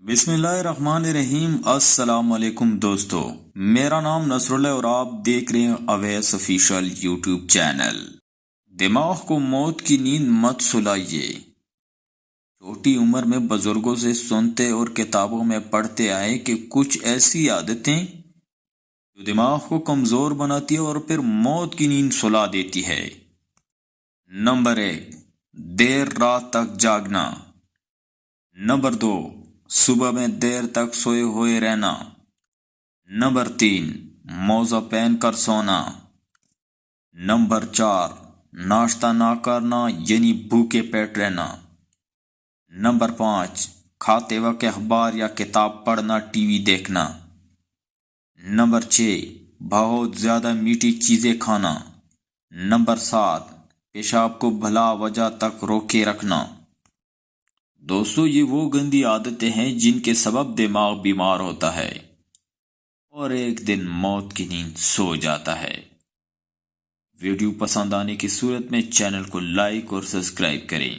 بسم اللہ الرحمن الرحیم۔ السلام علیکم دوستو، میرا نام نصر اللہ اور آپ دیکھ رہے ہیں اویس آفیشل یوٹیوب چینل۔ دماغ کو موت کی نیند مت سلائیے۔ چھوٹی عمر میں بزرگوں سے سنتے اور کتابوں میں پڑھتے آئے کہ کچھ ایسی عادتیں جو دماغ کو کمزور بناتی ہے اور پھر موت کی نیند سلا دیتی ہے۔ نمبر 1، دیر رات تک جاگنا۔ نمبر 2، صبح میں دیر تک سوئے ہوئے رہنا۔ نمبر 3، موزہ پہن کر سونا۔ نمبر 4، ناشتہ نہ کرنا یعنی بھوکے پیٹ رہنا۔ نمبر 5، کھاتے وقت اخبار یا کتاب پڑھنا، ٹی وی دیکھنا۔ نمبر 6، بہت زیادہ میٹھی چیزیں کھانا۔ نمبر 7، پیشاب کو بلا وجہ تک روکے رکھنا۔ دوستو، یہ وہ گندی عادتیں ہیں جن کے سبب دماغ بیمار ہوتا ہے اور ایک دن موت کی نیند سو جاتا ہے۔ ویڈیو پسند آنے کی صورت میں چینل کو لائک اور سبسکرائب کریں۔